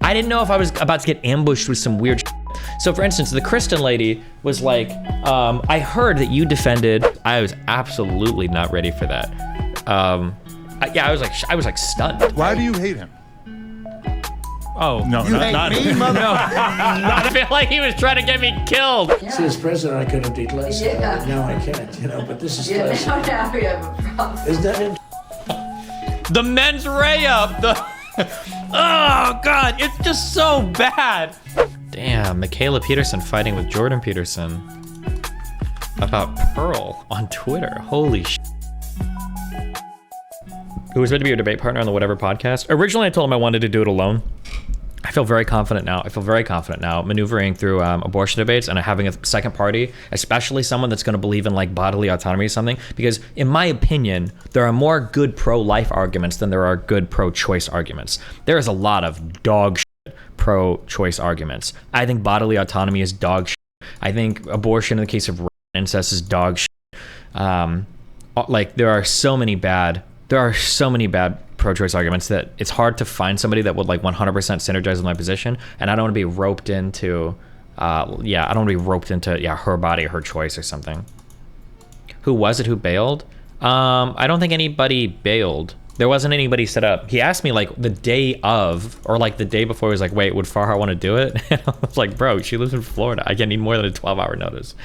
I didn't know if I was about to get ambushed with some weird shit. So for instance, the Kristen lady was like, I heard that you defended. I was absolutely not ready for that. Yeah, I was like stunned. Why do you hate him? Oh, no, not me, mother. No, I feel like he was trying to get me killed. See, as president, I could have did less. Yeah. Now I can't, you know, but this is Yeah, classic. now we have a problem. Isn't that interesting? The mens ray up. Oh God, it's just so bad. Damn, Michaela Peterson fighting with Jordan Peterson about Pearl on Twitter. Holy shit. Who was meant to be your debate partner on the Whatever podcast. Originally, I told him I wanted to do it alone. I feel very confident now. I feel very confident now maneuvering through abortion debates and having a second party, especially someone that's going to believe in like bodily autonomy or something. Because in my opinion, there are more good pro-life arguments than there are good pro-choice arguments. There is a lot of dog shit pro-choice arguments. I think bodily autonomy is dog shit. I think abortion in the case of incest is dog shit. Like there are so many bad pro-choice arguments that it's hard to find somebody that would like 100% synergize with my position, and I don't want to be roped into I don't want to be roped into her body, her choice or something. Who was it who bailed? I don't think anybody bailed. There wasn't anybody set up. He asked me like the day of, or like the day before. He was like, wait, would Farha want to do it? And I was like, bro, she lives in Florida. I can't need more than a 12-hour notice.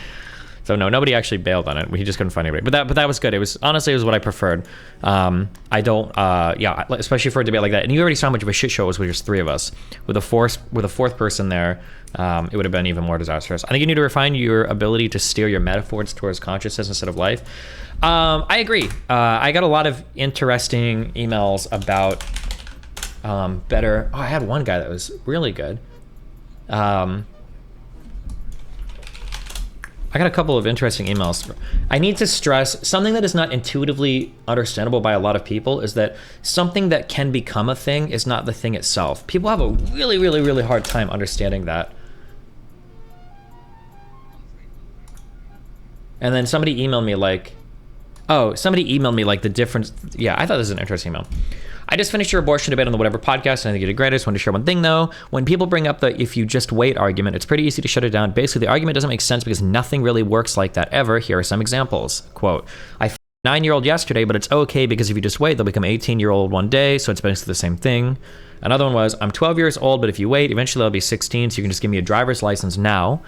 So no, nobody actually bailed on it. We just couldn't find anybody. But that was good. It was honestly, it was what I preferred. I don't, especially for a debate like that. And you already saw how much of a shit show it was with just three of us. With a fourth person there, it would have been even more disastrous. I think you need to refine your ability to steer your metaphors towards consciousness instead of life. I agree. I got a lot of interesting emails about better. Oh, I had one guy that was really good. I got a couple of interesting emails. I need to stress something that is not intuitively understandable by a lot of people is that something that can become a thing is not the thing itself. People have a really, really, really hard time understanding that. And then somebody emailed me like, the difference. Yeah, I thought this was an interesting email. I just finished your abortion debate on the Whatever podcast, and I think you did great. I just wanted to share one thing though. When people bring up the if you just wait argument, it's pretty easy to shut it down. Basically, the argument doesn't make sense because nothing really works like that ever. Here are some examples. Quote, I f***ed a 9-year-old yesterday, but it's okay because if you just wait, they'll become 18-year-old one day, so it's basically the same thing. Another one was, I'm 12 years old, but if you wait, eventually I'll be 16, so you can just give me a driver's license now.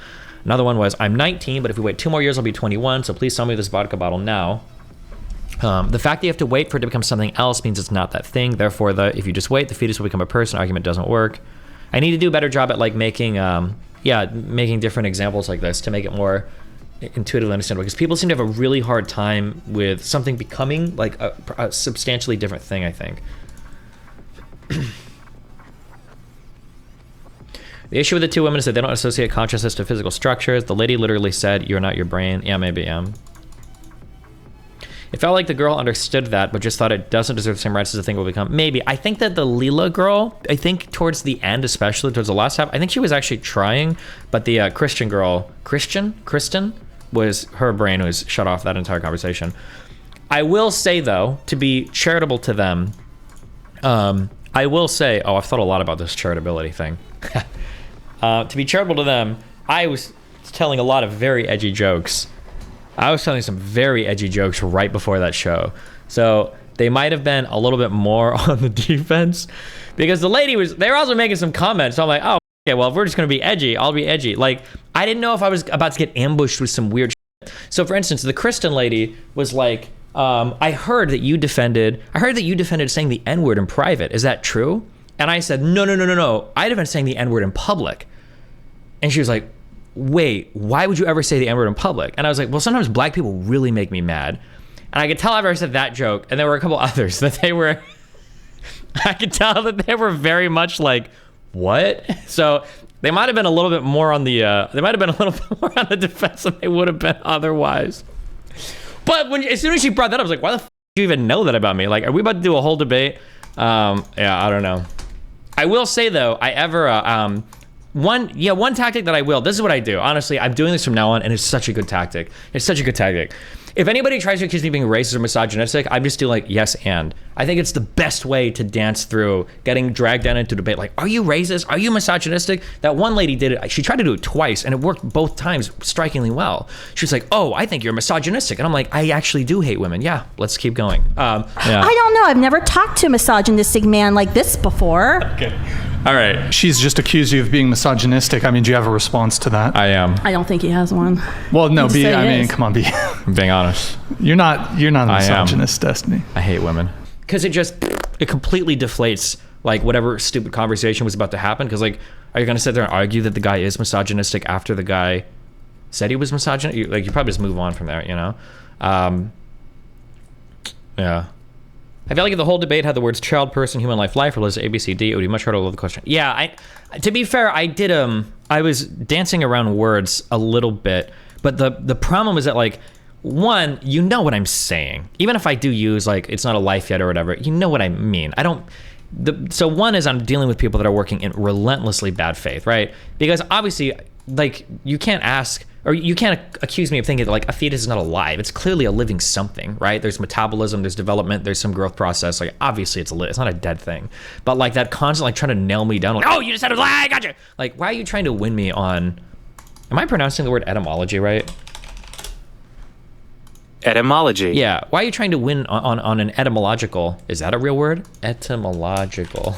Another one was, I'm 19, but if we wait 2 more years, I'll be 21, so please sell me this vodka bottle now. The fact that you have to wait for it to become something else means it's not that thing. Therefore, if you just wait, the fetus will become a person. Argument doesn't work. I need to do a better job at like making different examples like this to make it more intuitively understandable. Because people seem to have a really hard time with something becoming like a substantially different thing, I think. The issue with the two women is that they don't associate consciousness to physical structures. The lady literally said, "You're not your brain." Yeah, maybe I am. It felt like the girl understood that, but just thought it doesn't deserve the same rights as the thing will become. Maybe. I think that the Leela girl, I think towards the end, especially towards the last half, I think she was actually trying, but the Christian girl, Kristen, was her brain was shut off that entire conversation. I will say, though, to be charitable to them, I will say, I've thought a lot about this charitability thing. To be charitable to them, I was telling a lot of very edgy jokes. I was telling some very edgy jokes right before that show. So they might have been a little bit more on the defense because the lady they were also making some comments. So I'm like, oh, okay, well, if we're just going to be edgy, I'll be edgy. Like, I didn't know if I was about to get ambushed with some weird shit. So for instance, the Kristen lady was like, I heard that you defended saying the N-word in private. Is that true? And I said, no. I defend saying the N-word in public. And she was like, wait, why would you ever say the N-word in public? And I was like, well, sometimes black people really make me mad. And I could tell after I said that joke, and there were a couple others that I could tell that they were very much like, what? So they might have been a little bit more on the, defense than they would have been otherwise. But as soon as she brought that up, I was like, why the f*** do you even know that about me? Like, are we about to do a whole debate? I don't know. I will say though, one tactic that this is what I do. Honestly, I'm doing this from now on, and it's such a good tactic. if anybody tries to accuse me of being racist or misogynistic, I'm just doing like, yes, and. I think it's the best way to dance through getting dragged down into debate. Like, are you racist? Are you misogynistic? That one lady did it. She tried to do it twice, and it worked both times strikingly well. She was like, oh, I think you're misogynistic. And I'm like, I actually do hate women. Yeah, let's keep going. Yeah. I don't know. I've never talked to a misogynistic man like this before. Okay. All right. She's just accused you of being misogynistic. I mean, do you have a response to that? I am. I don't think he has one. Well, no, Just B. say I he mean, is. come on, B. I'm being honest. You're not a I am. misogynist, Destiny. I hate women. Because it completely deflates like whatever stupid conversation was about to happen. Because like, are you gonna sit there and argue that the guy is misogynistic after the guy said he was misogynistic? You probably just move on from there, you know? Yeah. I feel like if the whole debate had the words child, person, human life, life, or was A, B, C, D, it would be much harder to love the question. Yeah, to be fair, I did I was dancing around words a little bit, but the problem is that like, one, you know what I'm saying. Even if I do use like, it's not a life yet or whatever, you know what I mean. So one is I'm dealing with people that are working in relentlessly bad faith, right? Because obviously, like, you can't ask, or you can't accuse me of thinking that like a fetus is not alive. It's clearly a living something, right? There's metabolism, there's development, there's some growth process. Like, obviously it's it's not a dead thing. But like that constant like trying to nail me down, like, oh, you just said it, I got you. Like, why are you trying to win me on, am I pronouncing the word etymology right? Etymology. Yeah, why are you trying to win on an etymological, is that a real word? Etymological.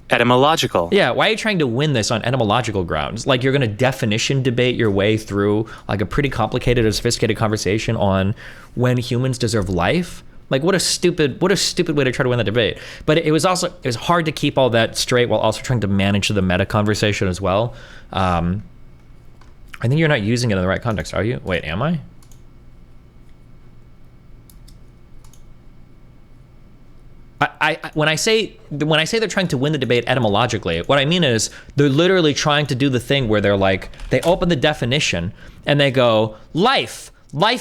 Etymological. Yeah, why are you trying to win this on etymological grounds? Like, you're gonna definition debate your way through like a pretty complicated and sophisticated conversation on when humans deserve life? Like, what a stupid way to try to win that debate. But it was hard to keep all that straight while also trying to manage the meta conversation as well. I think you're not using it in the right context, are you? Wait, am I? When I say they're trying to win the debate etymologically, what I mean is they're literally trying to do the thing where they're like, they open the definition and they go, life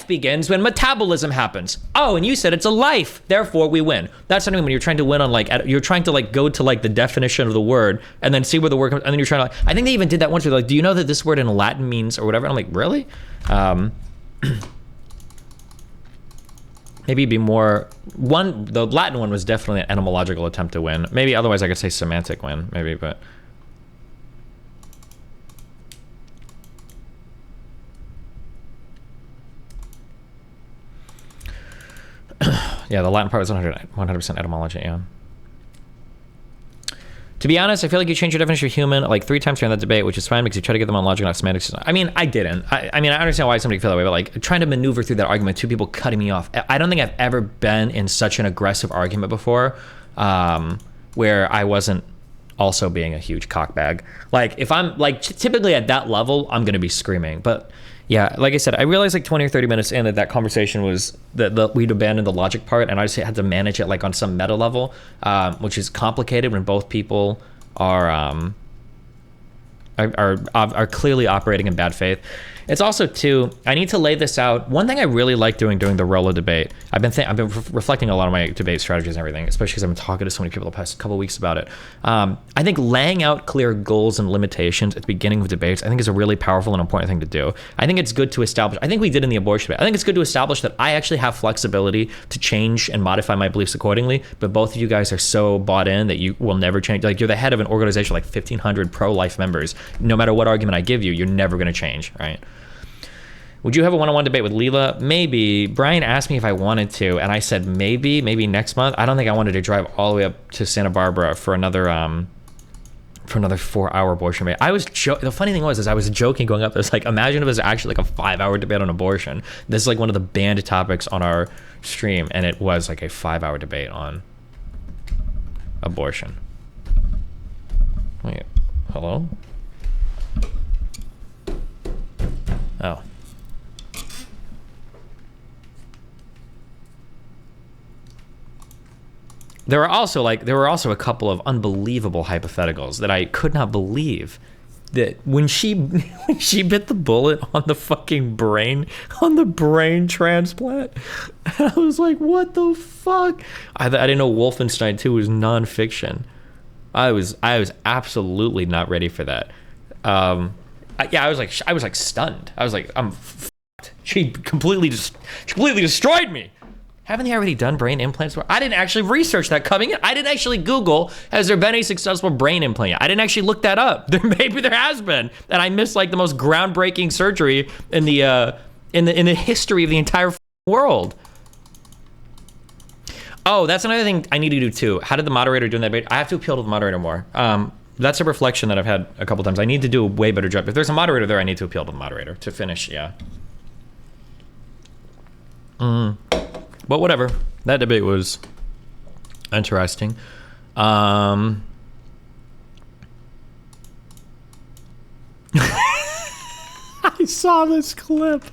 begins when metabolism happens. Oh, and you said it's a life, therefore we win. That's what I mean when you're trying to win on like, you're trying to like go to like the definition of the word and then see where the word comes, and then you're trying to like, I think they even did that once where they're like, do you know that this word in Latin means or whatever? And I'm like, really? Maybe be more, the Latin one was definitely an etymological attempt to win. Maybe otherwise I could say semantic win, maybe, but. Yeah, the Latin part was 100% etymology, yeah. To be honest, I feel like you changed your definition of human like 3 times during that debate, which is fine because you try to get them on logic, not semantics. I mean, I didn't. I mean, I understand why somebody could feel that way, but like trying to maneuver through that argument, 2 people cutting me off. I don't think I've ever been in such an aggressive argument before, where I wasn't also being a huge cockbag. Like if I'm like typically at that level, I'm gonna be screaming. But yeah, like I said, I realized like 20 or 30 minutes in that conversation was that we'd abandoned the logic part, and I just had to manage it like on some meta level, which is complicated when both people are clearly operating in bad faith. It's also too, I need to lay this out. One thing I really like doing during the Rolo debate, I've been reflecting a lot of my debate strategies and everything, especially because I've been talking to so many people the past couple of weeks about it. I think laying out clear goals and limitations at the beginning of debates, I think is a really powerful and important thing to do. I think it's good to establish, I think we did in the abortion debate, I think it's good to establish that I actually have flexibility to change and modify my beliefs accordingly, but both of you guys are so bought in that you will never change. Like, you're the head of an organization like 1,500 pro-life members. No matter what argument I give you, you're never gonna change, right? Would you have a one-on-one debate with Leela? Maybe. Brian asked me if I wanted to, and I said maybe next month. I don't think I wanted to drive all the way up to Santa Barbara for another 4-hour abortion debate. The funny thing was I was joking going up there. It's like, imagine if it was actually like a 5-hour debate on abortion. This is like one of the banned topics on our stream, and it was like a 5-hour debate on abortion. Wait, hello? Oh. There were also a couple of unbelievable hypotheticals that I could not believe, that when she bit the bullet on the fucking brain, on the brain transplant, and I was like, what the fuck? I didn't know Wolfenstein 2 was nonfiction. I was absolutely not ready for that. I was like stunned. I was like, I'm fucked. She completely destroyed me. Haven't they already done brain implants? I didn't actually research that coming in. I didn't actually Google, has there been a successful brain implant yet? I didn't actually look that up. Maybe there has been. And I missed like the most groundbreaking surgery in the history of the entire world. Oh, that's another thing I need to do too. How did the moderator do in that debate? I have to appeal to the moderator more. That's a reflection that I've had a couple times. I need to do a way better job. If there's a moderator there, I need to appeal to the moderator to finish, yeah. But whatever. That debate was interesting. I saw this clip.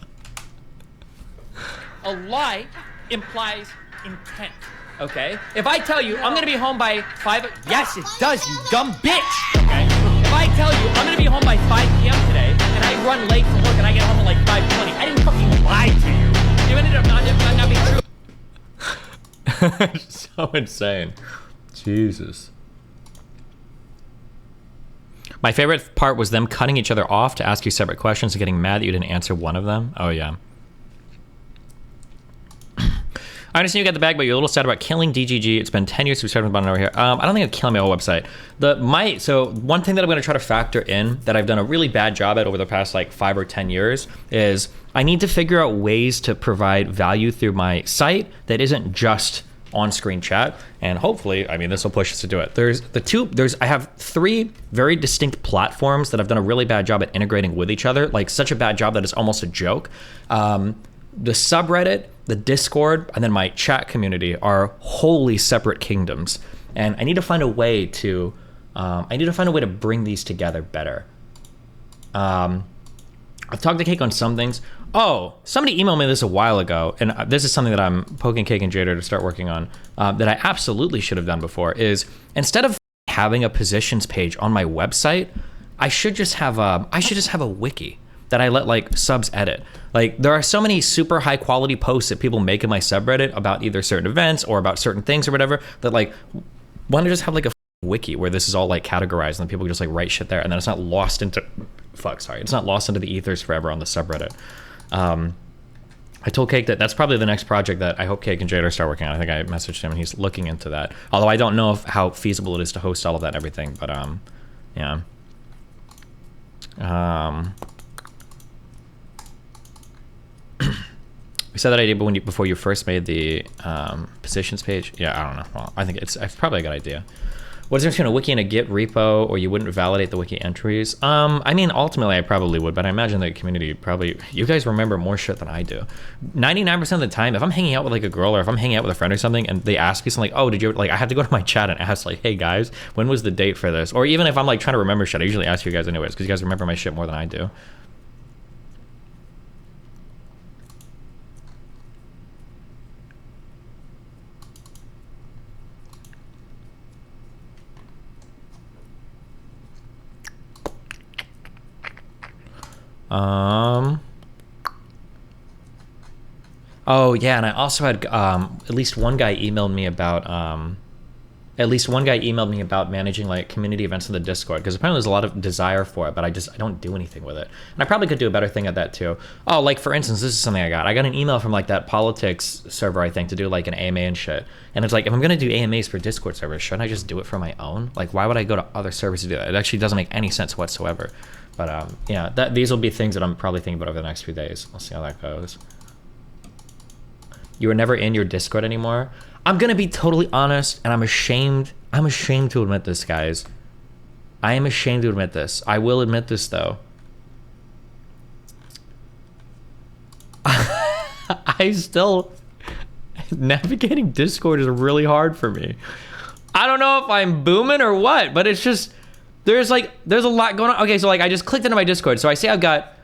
A lie implies intent, okay? If I tell you I'm gonna be home by 5, yes, it does, you dumb bitch, okay? If I tell you I'm gonna be home by 5 p.m. today, and I run late from work and I get home at like 5:20, I didn't fucking lie to you. You ended up not being true. So insane. Jesus. My favorite part was them cutting each other off to ask you separate questions and getting mad that you didn't answer one of them. Oh, yeah. I understand you got the bag, but you're a little sad about killing DGG. It's been 10 years since we started about it over here. I don't think it's killing my whole website. So one thing that I'm going to try to factor in that I've done a really bad job at over the past like 5 or 10 years is I need to figure out ways to provide value through my site that isn't just on-screen chat, and hopefully, I mean, this will push us to do it. I have 3 very distinct platforms that I've done a really bad job at integrating with each other, like such a bad job that it's almost a joke. The subreddit, the Discord, and then my chat community are wholly separate kingdoms, and I need to find a way to bring these together better. I've talked to Cake on some things. Oh, somebody emailed me this a while ago, and this is something that I'm poking Cake and Jader to start working on, that I absolutely should have done before, is instead of having a positions page on my website, I should just have a wiki that I let like subs edit. Like there are so many super high quality posts that people make in my subreddit about either certain events or about certain things or whatever, that like, why don't I just have like a wiki where this is all like categorized and people just like write shit there, and then it's not lost into the ethers forever on the subreddit. I told Cake that that's probably the next project that I hope Cake and Jader start working on. I think I messaged him and he's looking into that. Although I don't know how feasible it is to host all of that and everything, but yeah. We said that idea before you first made the positions page. Yeah, I don't know. Well, I think it's probably a good idea. What is there between a wiki and a Git repo, or you wouldn't validate the wiki entries? I mean, ultimately, I probably would, but I imagine the community you guys remember more shit than I do. 99% of the time, if I'm hanging out with like a girl or if I'm hanging out with a friend or something, and they ask me something like, oh, did you, like, I have to go to my chat and ask like, hey guys, when was the date for this? Or even if I'm like trying to remember shit, I usually ask you guys anyways, because you guys remember my shit more than I do. Oh yeah, and I also had at least one guy emailed me about managing like community events in the Discord, because apparently there's a lot of desire for it, but I don't do anything with it. And I probably could do a better thing at that too. Oh, like for instance, this is something I got an email from like that politics server, I think, to do like an AMA and shit. And it's like, if I'm gonna do AMAs for Discord servers, shouldn't I just do it for my own? Like, why would I go to other servers to do that? It actually doesn't make any sense whatsoever. But yeah, these will be things that I'm probably thinking about over the next few days. We'll see how that goes. You were never in your Discord anymore? I'm gonna be totally honest, and I'm ashamed to admit this, guys. I am ashamed to admit this. I will admit this though. Navigating Discord is really hard for me. I don't know if I'm booming or what, but it's just, there's a lot going on. Okay, so like I just clicked into my Discord. So I say I've got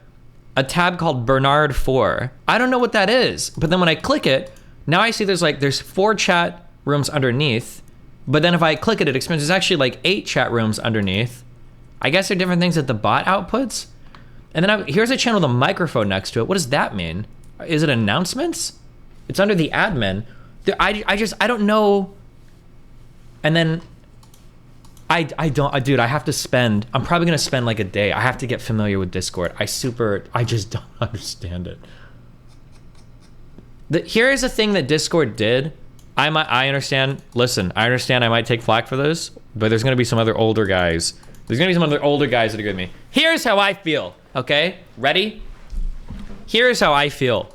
a tab called Bernard 4. I don't know what that is, but then when I click it, now I see there's 4 chat rooms underneath, but then if I click it, it expands. There's actually like 8 chat rooms underneath. I guess there are different things that the bot outputs. And then here's a channel with a microphone next to it. What does that mean? Is it announcements? It's under the admin. I don't know. And then dude, I have to spend, I'm probably gonna spend like a day. I have to get familiar with Discord. I just don't understand it. Here's the thing that Discord did. I understand. Listen, I understand I might take flack for this, but there's going to be some other older guys. There's going to be some other older guys that agree with me. Here's how I feel, okay? Ready? Here's how I feel.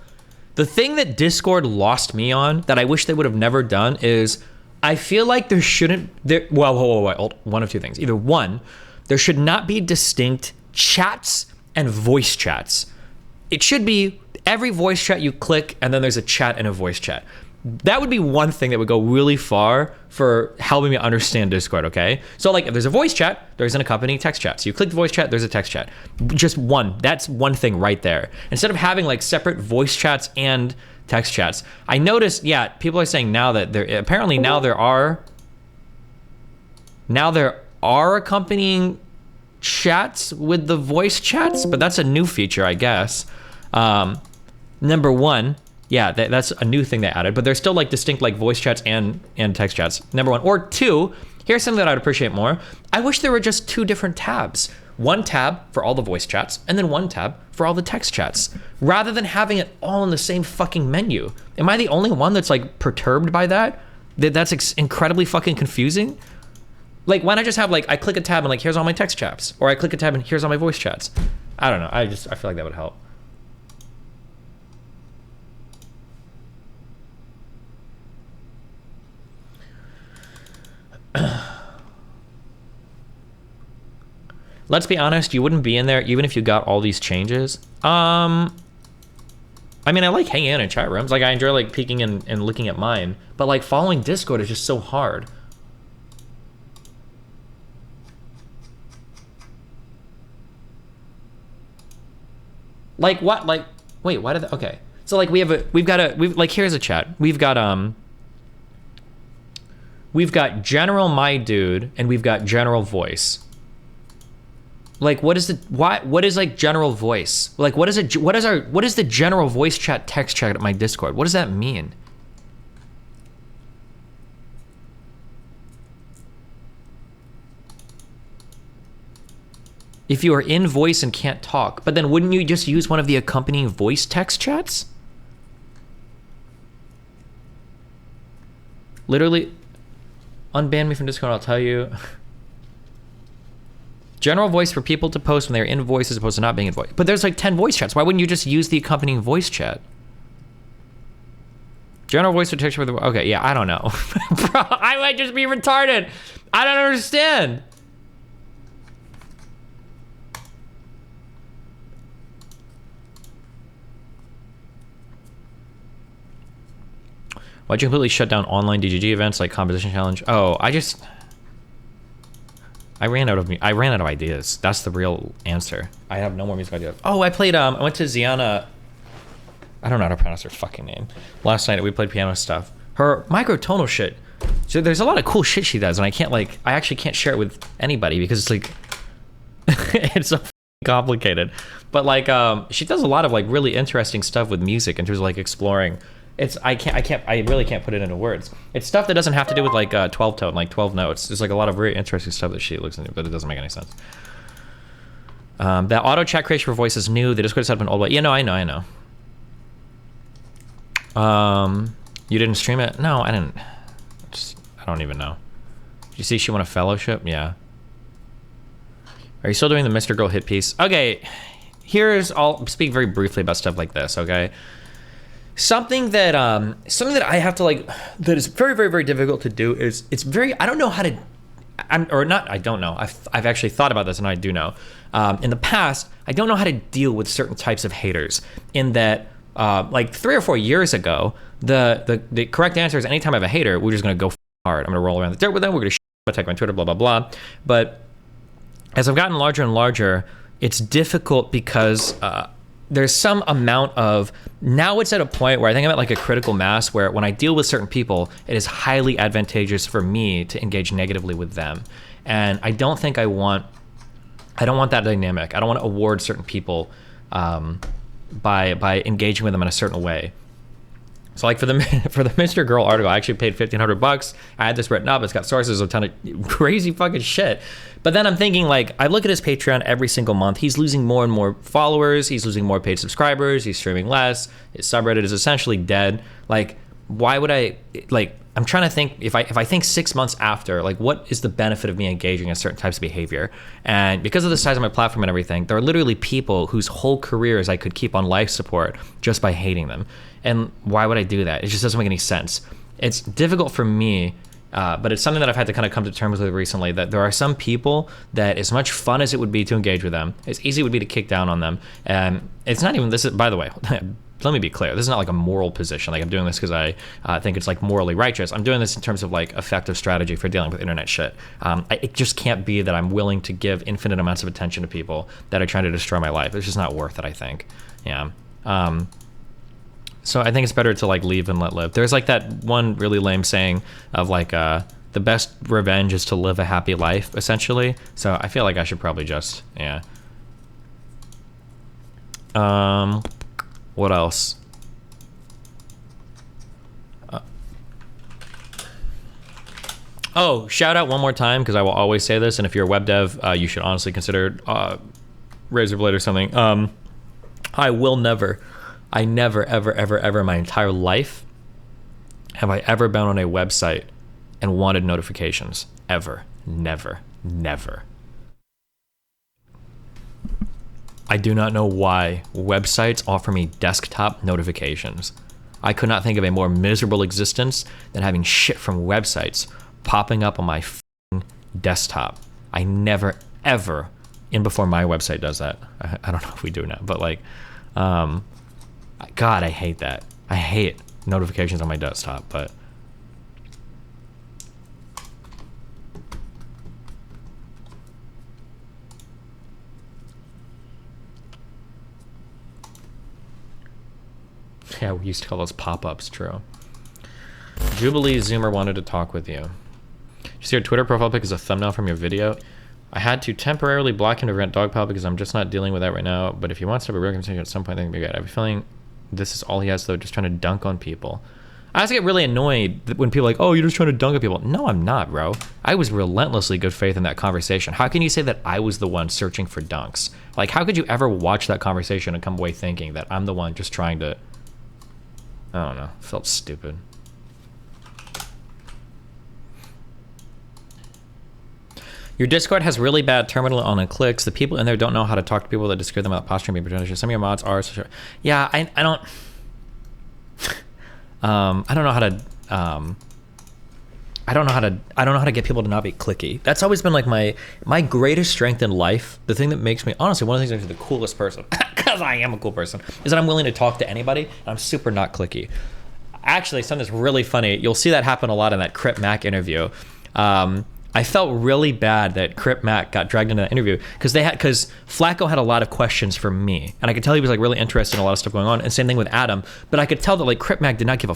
The thing that Discord lost me on that I wish they would have never done is I feel like there shouldn't... Whoa. One of two things. Either one, there should not be distinct chats and voice chats. It should be every voice chat you click and then there's a chat and a voice chat. That would be one thing that would go really far for helping me understand Discord, okay? So like if there's a voice chat, there's an accompanying text chat. So you click the voice chat, there's a text chat. Just one, that's one thing right there. Instead of having like separate voice chats and text chats. I noticed, yeah, people are saying now that there are accompanying chats with the voice chats, but that's a new feature, I guess. Number one, yeah, that's a new thing they added, but there's still like distinct like voice chats and text chats. Number one. Or two, here's something that I'd appreciate more. I wish there were just two different tabs. One tab for all the voice chats and then one tab for all the text chats, rather than having it all in the same fucking menu. Am I the only one that's like perturbed by that? That's incredibly fucking confusing. Like, why not just have like, I click a tab and like, here's all my text chats, or I click a tab and here's all my voice chats. I don't know. I feel like that would help. Let's be honest, you wouldn't be in there even if you got all these changes. I mean, I like hanging out in chat rooms. Like, I enjoy like peeking and looking at mine, but like following Discord is just so hard. Like what? Like, wait, why did okay. So like we've like, here's a chat. We've got general my dude and we've got general voice. Like, what is like general voice? Like, what is the general voice chat text chat at my Discord? What does that mean? If you are in voice and can't talk, but then wouldn't you just use one of the accompanying voice text chats? Literally, unban me from Discord, I'll tell you. General voice for people to post when they're in voice as opposed to not being in voice. But there's like 10 voice chats. Why wouldn't you just use the accompanying voice chat? General voice for text for the... Okay, yeah, I don't know. Bro, I might just be retarded. I don't understand. Why'd you completely shut down online DGG events like Composition Challenge? Oh, I ran out of ideas. That's the real answer. I have no more music ideas. Oh, I played, I went to Ziana. I don't know how to pronounce her fucking name. Last night we played piano stuff. Her microtonal shit. So there's a lot of cool shit she does, and I actually can't share it with anybody because it's like, it's so complicated. But like, she does a lot of like really interesting stuff with music in terms of like exploring. I really can't put it into words. It's stuff that doesn't have to do with like 12 tone, like 12 notes. There's like a lot of very interesting stuff that she looks into, but it doesn't make any sense. That auto chat creation for voice is new. The Discord set up an old way. Yeah, no, I know. You didn't stream it? No, I didn't. I don't even know. Did you see she won a fellowship? Yeah. Are you still doing the Mr. Girl hit piece? Okay, I'll speak very briefly about stuff like this, okay? Something that I have to like, that is very, very, very difficult to do is, I don't know how to, I don't know. I've actually thought about this and I do know. In the past, I don't know how to deal with certain types of haters in that, like 3 or 4 years ago, the correct answer is anytime I have a hater, we're just gonna go hard. I'm gonna roll around the dirt with them, we're gonna attack my Twitter, blah, blah, blah. But as I've gotten larger and larger, it's difficult because, there's some amount of, now it's at a point where I think I'm at like a critical mass where when I deal with certain people, it is highly advantageous for me to engage negatively with them. And I don't want that dynamic. I don't want to award certain people by engaging with them in a certain way. So like for the for the Mr. Girl article, I actually paid $1,500. I had this written up. It's got sources, a ton of crazy fucking shit. But then I'm thinking, like, I look at his Patreon every single month. He's losing more and more followers. He's losing more paid subscribers. He's streaming less. His subreddit is essentially dead. Like, why would I, like, I'm trying to think, if I think 6 months after, like, what is the benefit of me engaging in certain types of behavior? And because of the size of my platform and everything, there are literally people whose whole careers I could keep on life support just by hating them. And why would I do that? It just doesn't make any sense. It's difficult for me, but it's something that I've had to kind of come to terms with recently, that there are some people that as much fun as it would be to engage with them, as easy it would be to kick down on them. And it's not even, this is, by the way, let me be clear, this is not like a moral position. Like, I'm doing this because I think it's like morally righteous. I'm doing this in terms of like effective strategy for dealing with internet shit. It just can't be that I'm willing to give infinite amounts of attention to people that are trying to destroy my life. It's just not worth it, I think. Yeah. So I think it's better to like leave and let live. There's like that one really lame saying of like the best revenge is to live a happy life, essentially. So I feel like I should probably just, yeah. What else? Oh, shout out one more time, because I will always say this, and if you're a web dev, you should honestly consider Razorblade or something. I never, ever in my entire life have I ever been on a website and wanted notifications. Ever. Never. I do not know why websites offer me desktop notifications. I could not think of a more miserable existence than having shit from websites popping up on my desktop. I never, ever, and before my website does that. I don't know if we do now, but like, God, I hate that. I hate notifications on my desktop, but yeah, we used to call those pop-ups, true. Jubilee Zoomer wanted to talk with you. Just your Twitter profile pic is a thumbnail from your video. I had to temporarily block him to prevent dogpile because I'm just not dealing with that right now. But if he wants to have a real conversation at some point, I think it'd be good. I have a feeling this is all he has, though, just trying to dunk on people. I also get really annoyed when people are like, oh, you're just trying to dunk on people. No, I'm not, bro. I was relentlessly good faith in that conversation. How can you say that I was the one searching for dunks? Like, how could you ever watch that conversation and come away thinking that I'm the one just trying to... I don't know. Felt stupid. Your Discord has really bad terminal on clicks. The people in there don't know how to talk to people that discourage them without posturing being pretentious. Some of your mods are. So sure. Yeah, I don't. I don't know how to. I don't know how to get people to not be clicky. That's always been like my greatest strength in life. The thing that makes me, honestly, one of the things that makes me the coolest person, because I am a cool person, is that I'm willing to talk to anybody. And I'm super not clicky. Actually, something that's really funny. You'll see that happen a lot in that Crip Mac interview. I felt really bad that Crip Mac got dragged into that interview because Flacco had a lot of questions for me, and I could tell he was like really interested in a lot of stuff going on. And same thing with Adam, but I could tell that like Crip Mac did not give a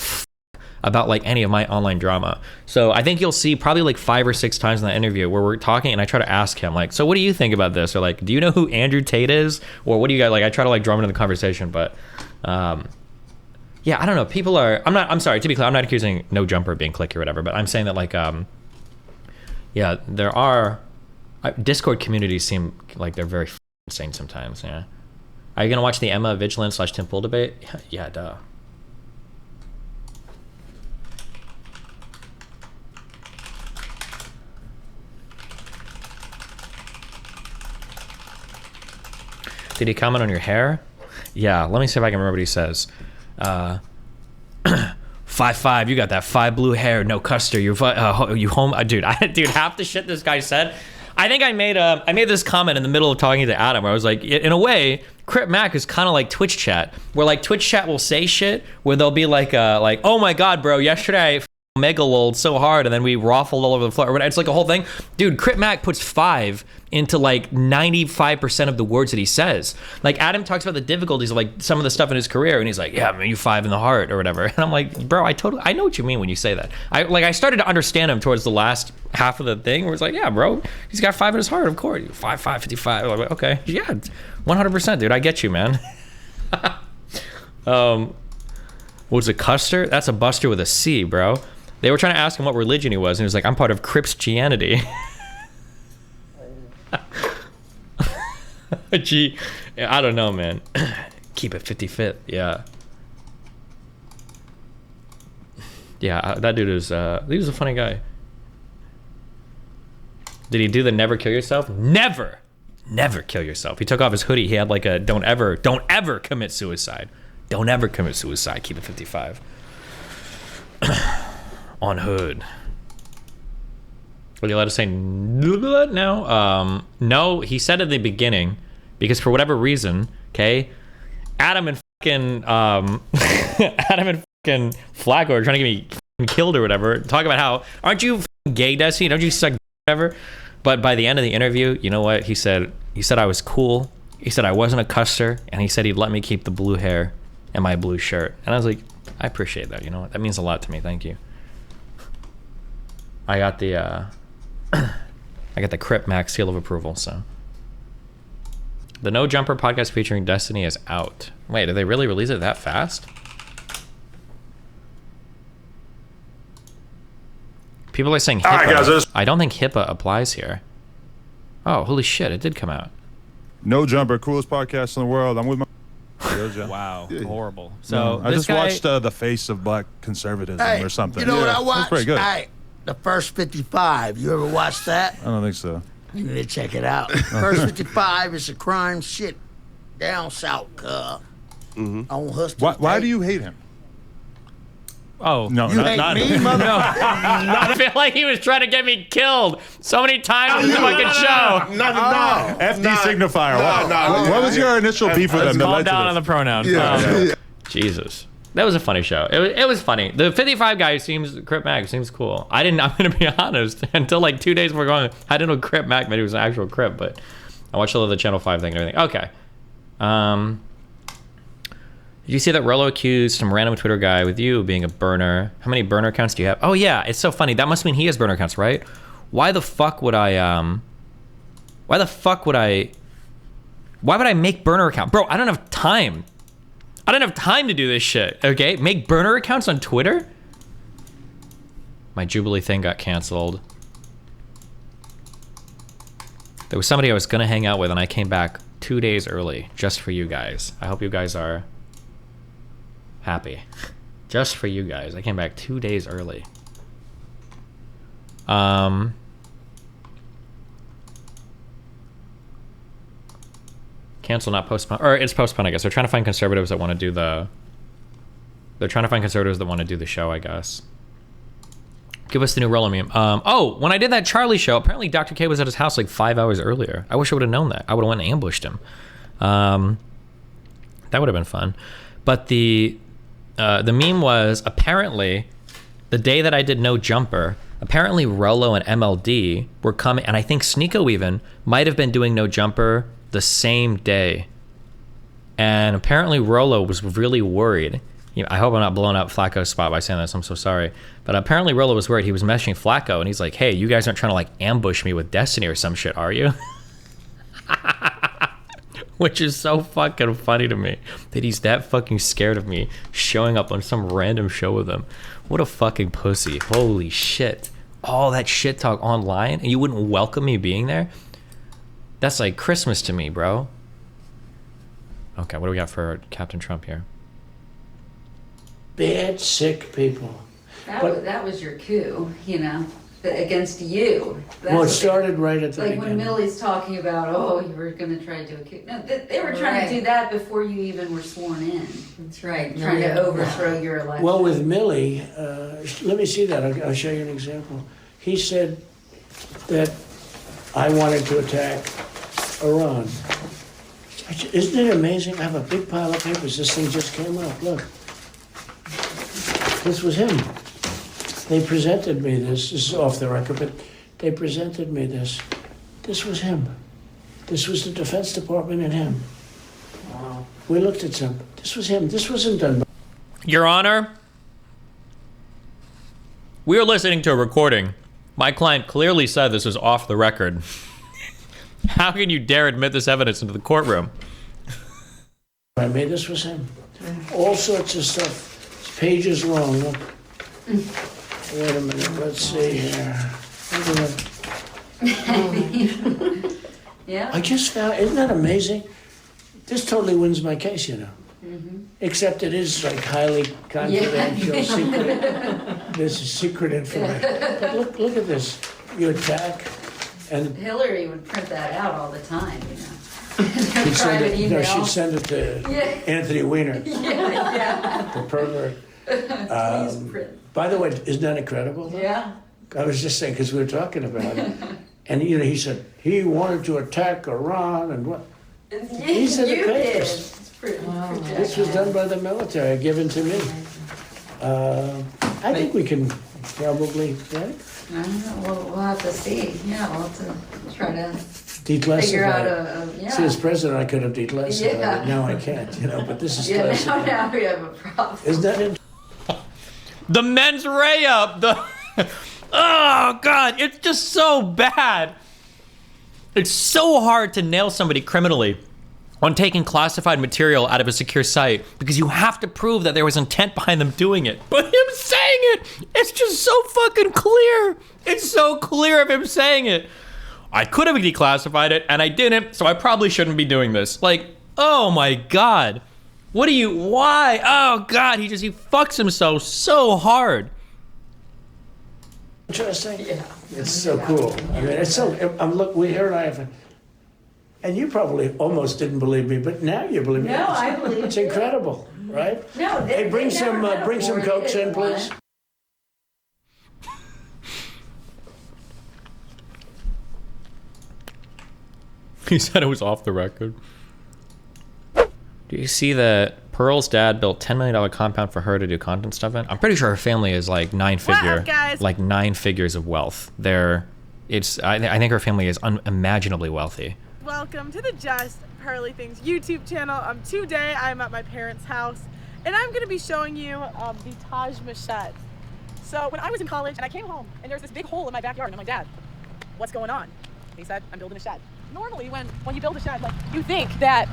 about like any of my online drama. So I think you'll see probably like 5 or 6 times in that interview where we're talking, and I try to ask him like, so what do you think about this? Or like, do you know who Andrew Tate is? Or what do you guys like? I try to like drum into the conversation, but yeah, I don't know. People are. I'm sorry. To be clear, I'm not accusing No Jumper of being clicky or whatever, but I'm saying that like yeah, there are Discord communities seem like they're very insane sometimes. Yeah, are you gonna watch the Emma Vigilant / Tim Pool debate? Yeah, duh. Did he comment on your hair? Yeah, let me see if I can remember what he says. 5'5", you got that 5 blue hair, no Custer. You home, dude. Dude, half the shit this guy said. I think I made this comment in the middle of talking to Adam, where I was like, in a way, Crip Mac is kind of like Twitch chat, where like Twitch chat will say shit where they'll be like, oh my god, bro, yesterday I mega lolled so hard and then we raffled all over the floor. It's like a whole thing. Dude, Crip Mac puts 5 into like 95% of the words that he says. Like Adam talks about the difficulties of like some of the stuff in his career, and he's like, yeah, man, you 5 in the heart or whatever. And I'm like, bro, I know what you mean when you say that. I started to understand him towards the last half of the thing where it's like, yeah, bro, he's got 5 in his heart, of course. 5'5", 55. I'm like, okay, yeah, 100%, dude. I get you, man. What was a Custer? That's a Buster with a C, bro. They were trying to ask him what religion he was, and he was like, I'm part of Christianity. Gee, I don't know, man. Keep it 55th, yeah. Yeah, that dude is, he was a funny guy. Did he do the never kill yourself? Never! Never kill yourself. He took off his hoodie. He had like a don't ever commit suicide. Don't ever commit suicide. Keep it 55. On hood. Are you allowed to say no? No, he said at the beginning, because for whatever reason, okay, Adam and fucking Flacco are trying to get me killed or whatever. Talk about how, aren't you gay, Destiny? Don't you suck whatever? But by the end of the interview, you know what? He said I was cool. He said I wasn't a Custer, and he said he'd let me keep the blue hair and my blue shirt. And I was like, I appreciate that. You know what? That means a lot to me. Thank you. I got the I got the Crip Max seal of approval. So the No Jumper podcast featuring Destiny is out. Wait, did they really release it that fast? People are saying HIPAA. All right, guys, I don't think HIPAA applies here. Oh, holy shit, it did come out. No Jumper, coolest podcast in the world. I'm with my... Wow, horrible. So I this just guy, watched The Face of Black Conservatism or something. You know what I That's watched? pretty good. Hey, the First 55. You ever watched that? I don't think so. You need to check it out. First 55 is a crime shit down south, on Huston. Why do you hate him? Oh, No, You hate not me, mother? I feel like he was trying to get me killed so many times in the fucking show. No. FD signifier. No. What was your initial beef with him? that calm led to down this? on the pronouns. Yeah. Jesus. That was a funny show. It was funny. The 55 guy Crip Mac seems cool. I'm going to be honest, until like 2 days before going, I didn't know Crip Mac meant he was an actual Crip, but I watched all of the Channel 5 thing and everything. Okay. Did you see that Rollo accused some random Twitter guy with you being a burner? How many burner accounts do you have? Oh yeah, it's so funny. That must mean he has burner accounts, right? Why the fuck would I why would I make burner account? Bro, I don't have time. I don't have time to do this shit, okay? Make burner accounts on Twitter? My Jubilee thing got canceled. There was somebody I was gonna hang out with and I came back 2 days early just for you guys. I hope you guys are happy. Just for you guys. I came back 2 days early. Cancel, not postpone. Or it's postponed, I guess. They're trying to find conservatives that want to do the... They're trying to find conservatives that want to do the show, I guess. Give us the new Rollo meme. Oh, when I did that Charlie show, apparently Dr. K was at his house like 5 hours earlier. I wish I would have known that. I would have went and ambushed him. That would have been fun. But the meme was apparently the day that I did No Jumper, apparently Rollo and MLD were coming, and I think Sneeko even might have been doing No Jumper the same day. And apparently Rollo was really worried. I hope I'm not blowing up Flacco's spot by saying this. I'm so sorry. But apparently Rollo was worried. He was messaging Flacco, and he's like, hey, you guys aren't trying to like ambush me with Destiny or some shit, are you? Which is so fucking funny to me that he's that fucking scared of me showing up on some random show with him. What a fucking pussy. Holy shit. All that shit talk online and you wouldn't welcome me being there? That's like Christmas to me, bro. Okay, what do we got for Captain Trump here? Bad, sick people. That was your coup, against you. Well, it started right at the Like beginning. when Millie's talking about, oh, you were going to try to do a coup. No, they were trying to do that before you even were sworn in. That's right. Trying to overthrow your election. Well, with Millie, let me see that. I'll show you an example. He said that I wanted to attack Iran. Isn't it amazing? I have a big pile of papers. This thing just came up. Look. This was him. They presented me this. This is off the record, but they presented me this. This was him. This was the Defense Department and him. Wow. We looked at some. This was him. This wasn't done by... Your Honor, we are listening to a recording. My client clearly said this was off the record. How can you dare admit this evidence into the courtroom? I mean, this was him. All sorts of stuff. pages long. Look. Wait a minute, let's see here. Yeah. I just found, isn't that amazing? This totally wins my case, you know. Except it is like highly confidential, secret. This is secret information. But look at this. You attack, and Hillary would print that out all the time, you know. she'd send Private it, email. she'd send it to Yeah. Anthony Weiner, Yeah. the pervert. Please print. By the way, isn't that incredible? Though? Yeah. I was just saying, because we were talking about it. And, you know, he said he wanted to attack Iran and what? These are the You did. papers. It's pretty- This was done by the military, given to me. I think we can probably, right? I don't know. We'll have to see. Yeah, we'll have to try to Declassify. figure out it. yeah. See, as president, I could have declassified Yeah. it. Now I can't, you know, but this is Yeah, classified. now we have a problem. Isn't that it? The mens rea up. The oh god, it's just so bad. It's so hard to nail somebody criminally on taking classified material out of a secure site because you have to prove that there was intent behind them doing it. But him saying it, it's just so fucking clear. It's so clear of him saying it. I could have declassified it and I didn't, so I probably shouldn't be doing this. Like, oh my god. Why? Oh god, he fucks himself so hard. Interesting? Yeah. It's so cool. I mean, it's so, we heard I have, and you probably almost didn't believe me, but now you believe me. No, I believe It's you. incredible, right? No, Hey, bring some Cokes in, please. He said it was off the record. Do you see that Pearl's dad built $10 million compound for her to do content stuff in? I'm pretty sure her family is like nine figures of wealth. I think her family is unimaginably wealthy. Welcome to the Just Pearly Things YouTube channel. Today I'm at my parents' house and I'm going to be showing you the Taj Mahal. So when I was in college and I came home and there was this big hole in my backyard and I'm like, Dad, what's going on? He said, I'm building a shed. Normally when you build a shed, like you think that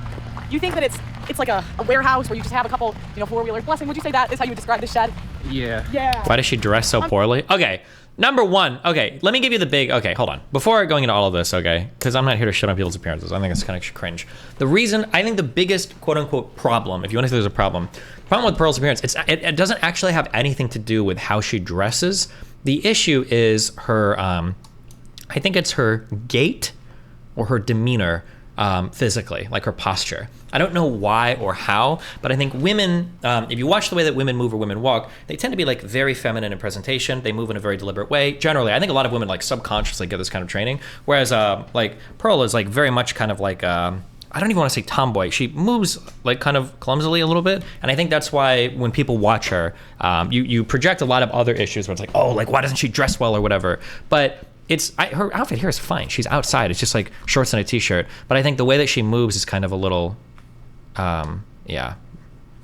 it's like a warehouse where you just have a couple, four-wheelers. Blessing, would you say that is how you would describe this shed? Yeah. Yeah. Why does she dress so poorly? Okay, number one. Okay, let me give you the big. Okay, hold on. Before going into all of this, okay, because I'm not here to shit on people's appearances. I think it's kind of cringe. The reason I think the biggest quote unquote problem, if you want to say there's a problem with Pearl's appearance, it doesn't actually have anything to do with how she dresses. The issue is her. I think it's her gait or her demeanor. Physically, like her posture. I don't know why or how, but I think women, if you watch the way that women move or women walk, they tend to be like very feminine in presentation. They move in a very deliberate way. Generally, I think a lot of women like subconsciously get this kind of training. Whereas like Pearl is like very much kind of like, I don't even want to say tomboy. She moves like kind of clumsily a little bit. And I think that's why when people watch her, you project a lot of other issues where it's like, oh, like why doesn't she dress well or whatever? But her outfit here is fine. She's outside. It's just like shorts and a t-shirt. But I think the way that she moves is kind of a little,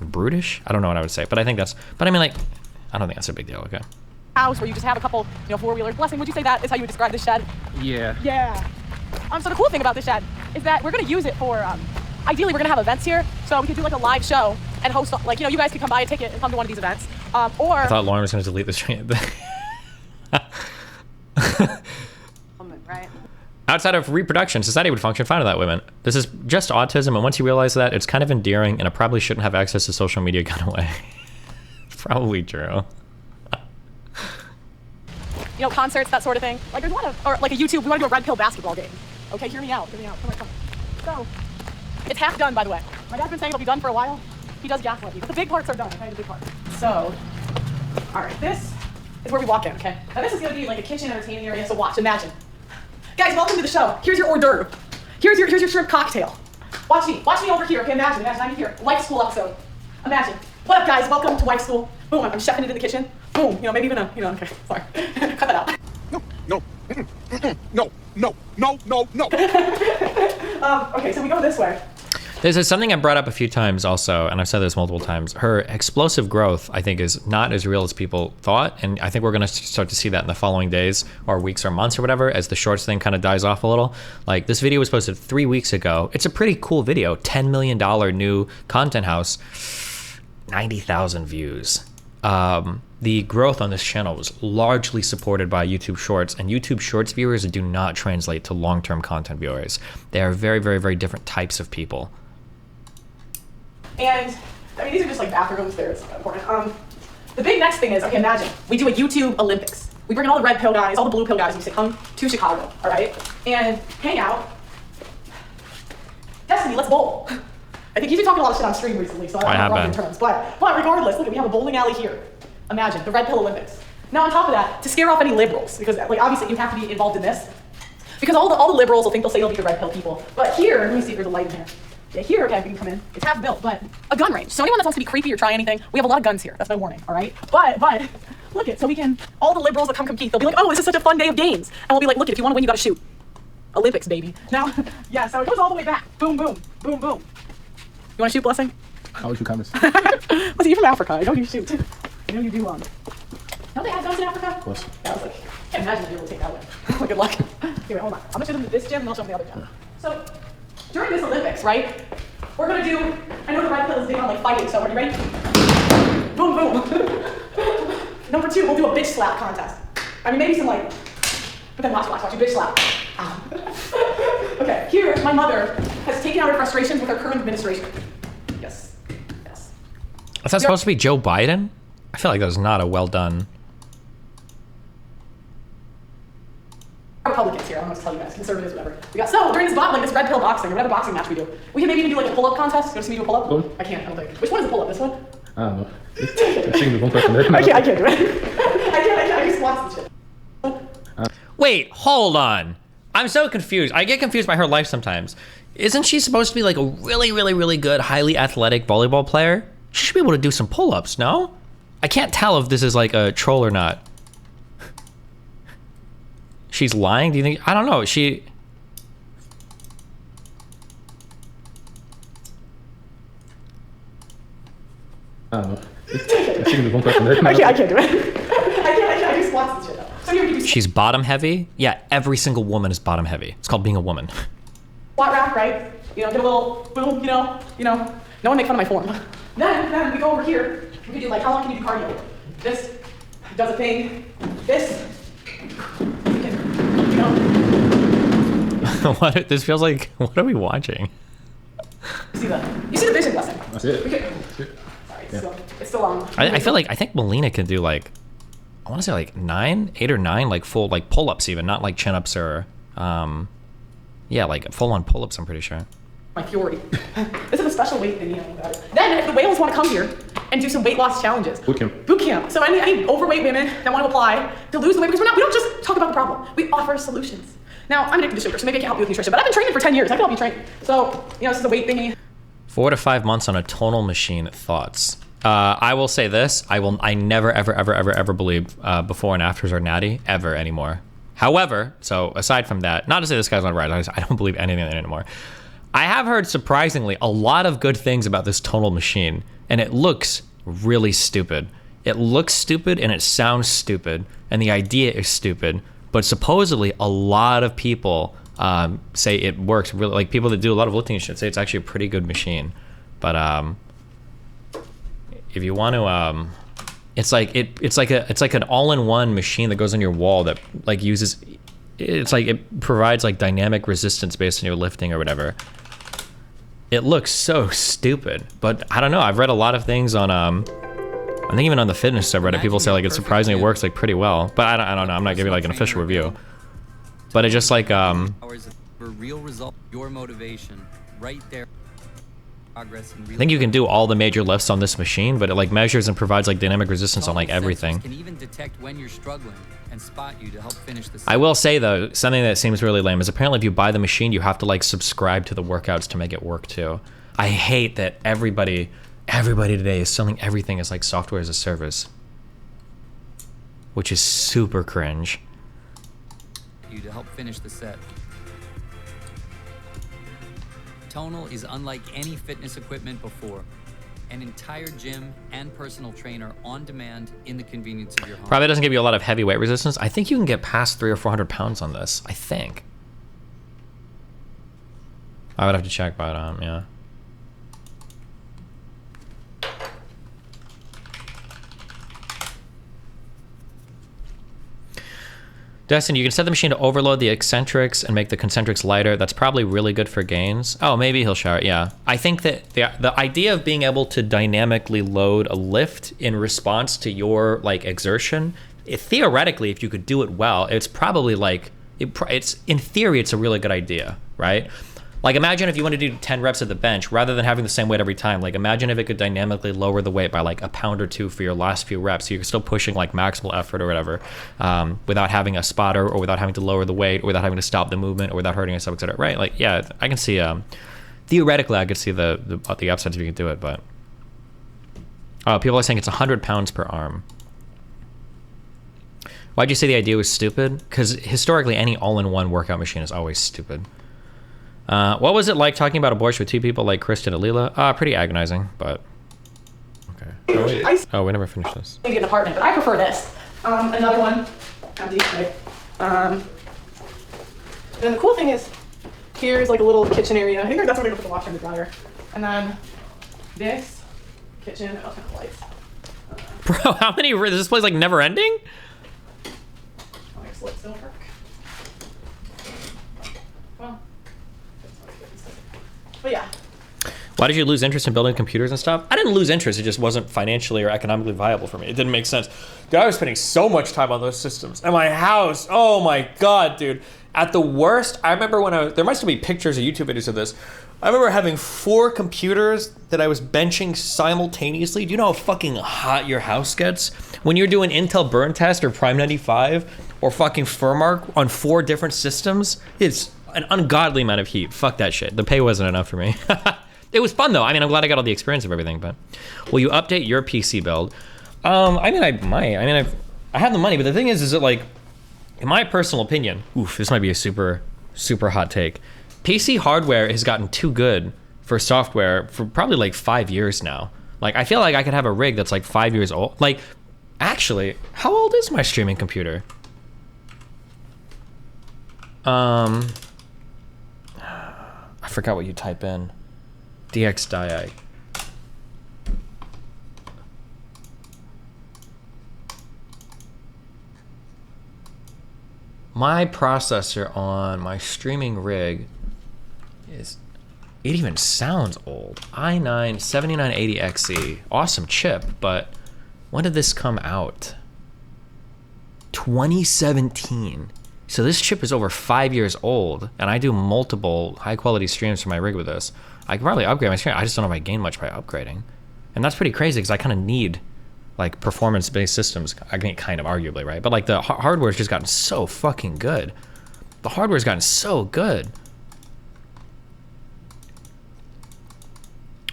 brutish. I don't know what I would say, but I think but I mean, like, I don't think that's a big deal. Okay. House where you just have a couple, four-wheelers. Blessing, would you say that is how you would describe this shed? Yeah. Yeah. So the cool thing about this shed is that we're gonna use it for, ideally we're gonna have events here. So we could do like a live show and host, like, you guys could come buy a ticket and come to one of these events. Or I thought Lauren was going to delete this train. right. Outside of reproduction, society would function fine without women. This is just autism, and once you realize that, it's kind of endearing, and it probably shouldn't have access to social media kind of way. It's probably true. Concerts, that sort of thing. Like there's a lot of, or like a YouTube, we want to do a red pill basketball game. Okay, hear me out. Come on. So, it's half done, by the way. My dad's been saying it'll be done for a while. He does gaslight you, but the big parts are done, okay, the big parts. So, all right, this is where we walk in, okay? Now this is gonna be like a kitchen entertaining area, so watch, imagine. Guys, welcome to the show. Here's your hors d'oeuvre. Here's your shrimp cocktail. Watch me over here, okay? Imagine I'm here. Wife School episode. Imagine. What up, guys? Welcome to Wife School. Boom, I'm chefing it in the kitchen. Boom, maybe even okay, sorry. Cut that out. No. Okay, so we go this way. There's something I brought up a few times also, and I've said this multiple times. Her explosive growth, I think, is not as real as people thought, and I think we're going to start to see that in the following days or weeks or months or whatever as the shorts thing kind of dies off a little. Like, this video was posted 3 weeks ago. It's a pretty cool video. $10 million new content house. 90,000 views. the growth on this channel was largely supported by YouTube Shorts, and YouTube Shorts viewers do not translate to long-term content viewers. They are very, very, very different types of people. And I mean, these are just like bathrooms. There, it's not important. The big next thing is, okay, imagine we do a YouTube Olympics. We bring in all the red pill guys, all the blue pill guys, and we say, come to Chicago, all right, and hang out. Destiny, let's bowl. I think you've been talking a lot of shit on stream recently, so I don't know in terms. But regardless, look, we have a bowling alley here. Imagine the red pill Olympics. Now on top of that, to scare off any liberals, because like obviously you have to be involved in this, because all the liberals will think they'll say they'll be the red pill people. But here, let me see if there's a light in here. Yeah, here, okay, we can come in. It's half built, but a gun range. So anyone that wants to be creepy or try anything, we have a lot of guns here. That's my warning, all right? But look it, so we can, all the liberals that come compete, they'll be like, oh, this is such a fun day of games. And we'll be like, look it, if you want to win, you got to shoot. Olympics, baby. Now, yeah, so it goes all the way back. Boom, boom, boom, boom. You want to shoot, Blessing? How would you comments? Listen, you're from Africa. I know you shoot. I know you do. Don't they have guns in Africa? Of course. Yeah, I was like, I can't imagine you'd be able to take that one. Good luck. Anyway, hold on. I'm gonna show them this gym and I'll show them the other gym. So, during this Olympics, right? We're gonna do, I know the red pill is big on like fighting, so are you ready? Boom, boom. Number 2, we'll do a bitch slap contest. I mean, maybe some like, but then watch, you bitch slap. Ow. Okay, here, my mother has taken out her frustrations with her current administration. Yes. Is that supposed to be Joe Biden? I feel like that was not a well done. Republicans here, I don't know what to tell you guys, conservatives, whatever. So during this like this red pill boxing, or whatever boxing match we do, we can maybe even do like a pull-up contest. You want to see me do a pull-up? Cool. I can't, I don't think. Which one is a pull-up? This one? I don't know. I think one person there. I can't do it. I do squats and shit. Wait, hold on. I'm so confused. I get confused by her life sometimes. Isn't she supposed to be like a really, really, really good, highly athletic volleyball player? She should be able to do some pull-ups, no? I can't tell if this is like a troll or not. She's lying? Do you think? I don't know. She... I don't know. I think one person there. I can't do it. I do squats and shit though. So you do She's bottom heavy? Yeah, every single woman is bottom heavy. It's called being a woman. squat rack, right? You know, get a little boom, you know. No one make fun of my form. Then we go over here. We can do like, how long can you do cardio? This does a thing. This, you know. What? This feels like, what are we watching? You see the vision, Blessing? That's it. Sorry, it's still on. I feel like, I think Melina can do like, I want to say like 8 or 9, like full, like pull-ups even, not like chin-ups or, yeah, like full-on pull-ups, I'm pretty sure. My fury. This is a special weight thing, you know about it. Then if the whales want to come here and do some weight loss challenges. Boot camp. Boot camp. So any overweight women that want to apply to lose the weight, because we don't just talk about the problem. We offer solutions. Now, I'm addicted to sugar, so maybe I can help you with nutrition, but I've been training for 10 years. I can help you train. So, you know, this is a weight thingy. 4 to 5 months on a tonal machine. Thoughts? I will say this. I never, ever believe before and afters are natty, ever anymore. However, so aside from that, not to say this guy's not right, I don't believe anything anymore. I have heard, surprisingly, a lot of good things about this tonal machine, and it looks really stupid. It looks stupid, and it sounds stupid, and the idea is stupid, but supposedly a lot of people say it works really, like people that do a lot of lifting and shit say it's actually a pretty good machine. But if you want to, it's like an all-in-one machine that goes on your wall that like uses, it's like it provides like dynamic resistance based on your lifting or whatever. It looks so stupid, but I don't know. I've read a lot of things on I think even on the fitness subreddit, people say like it surprisingly works like pretty well. But I don't know. I'm not giving like an official review. But it just like hours for real result, your motivation right there. Progress in real I think you can do all the major lifts on this machine, but it like measures and provides like dynamic resistance on like everything. Can even detect when you're struggling and spot you to help finish the I will say though, something that seems really lame is apparently if you buy the machine, you have to like subscribe to the workouts to make it work too. I hate that everybody today is selling everything as like software as a service, which is super cringe. You to help finish the set. Tonal is unlike any fitness equipment before. An entire gym and personal trainer on demand in the convenience of your home. Probably doesn't give you a lot of heavy weight resistance. I think you can get past 300 or 400 pounds on this. I think. I would have to check, but yeah. Destin, you can set the machine to overload the eccentrics and make the concentrics lighter. That's probably really good for gains. Oh, maybe he'll shower. Yeah. I think that the idea of being able to dynamically load a lift in response to your like exertion, theoretically, if you could do it well, it's probably like, it's in theory, it's a really good idea, right? Like imagine if you want to do 10 reps at the bench rather than having the same weight every time. Like imagine if it could dynamically lower the weight by like a pound or two for your last few reps. So you're still pushing like maximal effort or whatever without having a spotter or without having to lower the weight or without having to stop the movement or without hurting yourself, etc. Right? Like, yeah, I can see, theoretically, I could see the upsides if you could do it, but people are saying it's 100 pounds per arm. Why'd you say the idea was stupid? Because historically, any all-in-one workout machine is always stupid. What was it like talking about abortion with two people like Kristen and Leela? Pretty agonizing, but okay. Oh, we never finished this. Maybe an apartment, but I prefer this. Another one. And the cool thing is, here's like a little kitchen area. I think that's where we're gonna put the washer and the dryer. And then this kitchen. I'll turn the lights. Bro, how many? Is this place like never ending? Lights don't work. Well. But yeah. Why did you lose interest in building computers and stuff? I didn't lose interest. It just wasn't financially or economically viable for me. It didn't make sense. Dude, I was spending so much time on those systems. And my house, oh my God, dude. At the worst, I remember when there might still be pictures or YouTube videos of this. I remember having 4 computers that I was benching simultaneously. Do you know how fucking hot your house gets? When you're doing Intel Burn Test or Prime 95 or fucking Furmark on 4 different systems, it's an ungodly amount of heat. Fuck that shit. The pay wasn't enough for me. It was fun though. I mean, I'm glad I got all the experience of everything, but will you update your PC build? I mean, I might. I mean, I have the money, but the thing is it like, in my personal opinion, this might be a super, super hot take. PC hardware has gotten too good for software for probably like 5 years now. Like, I feel like I could have a rig that's like 5 years old. Like, actually, how old is my streaming computer? I forgot what you type in. DXDiag. My processor on my streaming rig is, it even sounds old. i9 7980XE, awesome chip, but when did this come out? 2017. So this chip is over 5 years old, and I do multiple high quality streams for my rig with this. I could probably upgrade my stream. I just don't know if I gain much by upgrading. And that's pretty crazy because I kind of need like performance-based systems. I mean, kind of arguably, right? But like the hardware's just gotten so fucking good. The hardware's gotten so good.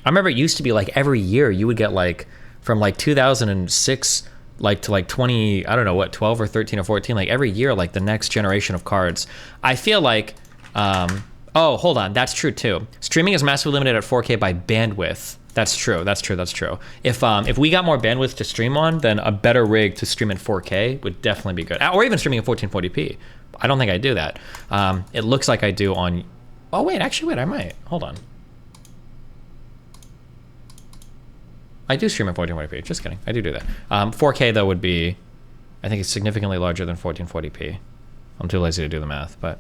I remember it used to be like every year you would get like from like 2006 like to like 20, I don't know what, 12 or 13 or 14, like every year, like the next generation of cards. I feel like, oh, hold on, that's true too. Streaming is massively limited at 4K by bandwidth. That's true, that's true, that's true. If we got more bandwidth to stream on, then a better rig to stream in 4K would definitely be good. Or even streaming in 1440p. I don't think I do that. It looks like I do on, oh wait, actually wait, I might, hold on. I do stream in 1440p, just kidding, I do that. 4K though would be, I think it's significantly larger than 1440p. I'm too lazy to do the math, but.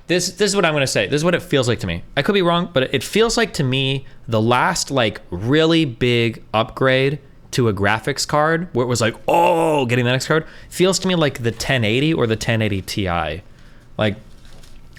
This is what I'm gonna say. This is what it feels like to me. I could be wrong, but it feels like to me, the last like really big upgrade to a graphics card, where it was like, oh, getting the next card, feels to me like the 1080 or the 1080 Ti. Like,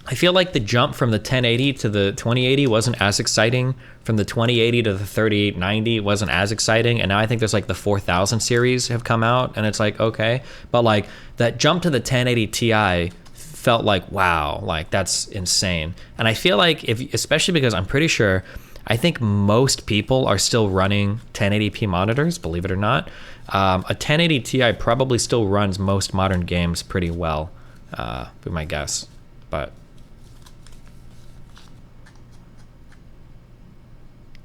I feel like the jump from the 1080 to the 2080 wasn't as exciting. From the 2080 to the 3890 wasn't as exciting. And now I think there's like the 4000 series have come out and it's like, okay. But like that jump to the 1080 Ti felt like, wow, like that's insane. And I feel like especially because I'm pretty sure, I think most people are still running 1080p monitors, believe it or not. A 1080 Ti probably still runs most modern games pretty well, be my guess. But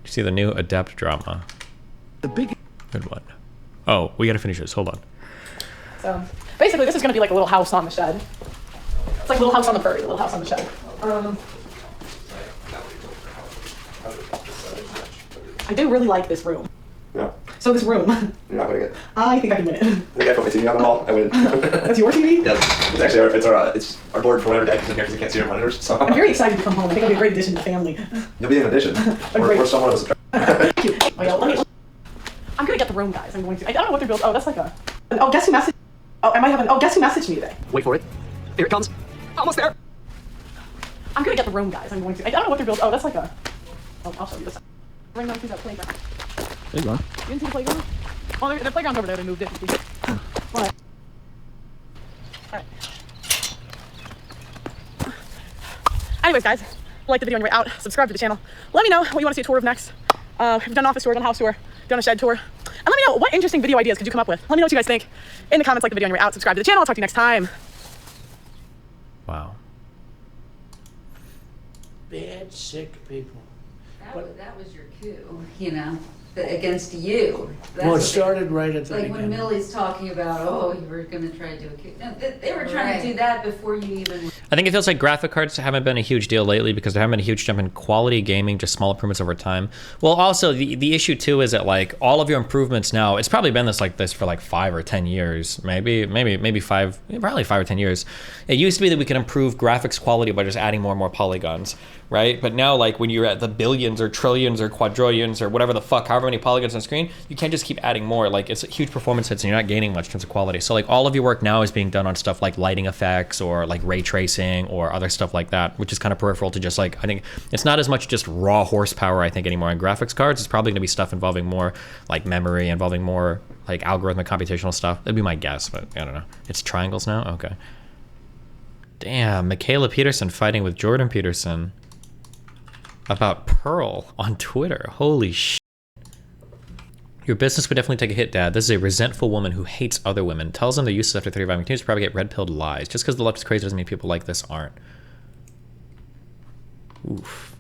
you see the new Adept drama? Good one. Oh, we gotta finish this, hold on. So basically this is gonna be like a little house on the shed. It's like a little house on the prairie, a little house on the shed. I do really like this room. Yeah. So this room, You're not winning it. I think I can win it. The guy put my TV on the wall. I win. That's your TV? Yeah, it's actually it's our board for whatever deck is in here because you can't see our monitors. So I'm very excited to come home. I think I'll be a great addition to the family. you'll be an addition. We're somewhat of a subtraction. Thank you. I'm gonna get the room, guys. I'm going to. I don't know what they're building. Oh, that's like a. Oh, guess who messaged? Oh, I might have an. Oh, guess who messaged me today? Wait for it. Here it comes. Almost there. I'm gonna get the room, guys. I'm going to. I don't know what they're building. Oh, that's like a. Oh, I'll show you this. Bring them to that playground. There you go. You didn't see the playground? Oh, the playground's over there. They moved it. What? Alright. Anyways, guys, like the video on your way out. Subscribe to the channel. Let me know what you want to see a tour of next. We've done office tour, done house tour, done a shed tour. And let me know what interesting video ideas could you come up with. Let me know what you guys think in the comments. Like the video on your way out. Subscribe to the channel. I'll talk to you next time. Wow. Bad, sick people. That was your coup, you know, against you. That's Well, it what started right at the like beginning. when Millie's talking about, oh, you were going to try to do a coup. No, they were trying to do that before you even. I think it feels like graphic cards haven't been a huge deal lately because there haven't been a huge jump in quality gaming, just small improvements over time. Well, also the issue too is that like all of your improvements now, it's probably been like this for like 5 or 10 years, maybe 5, probably 5 or 10 years. It used to be that we could improve graphics quality by just adding more and more polygons, right? But now like when you're at the billions or trillions or quadrillions or whatever the fuck, however many polygons on screen, you can't just keep adding more. Like it's huge performance hits and you're not gaining much in terms of quality. So like all of your work now is being done on stuff like lighting effects or like ray tracing or other stuff like that, which is kind of peripheral to just like, I think it's not as much just raw horsepower, I think, anymore in graphics cards. It's probably gonna be stuff involving more like memory, involving more like algorithmic computational stuff. That'd be my guess, but I don't know. It's triangles now? Okay. Damn, Michaela Peterson fighting with Jordan Peterson about Pearl on Twitter. Holy shit. Your business would definitely take a hit, Dad. This is a resentful woman who hates other women. Tells them they're useless after 35 and continues to propagate red-pilled lies. Just because the left is crazy doesn't mean people like this aren't. Oof.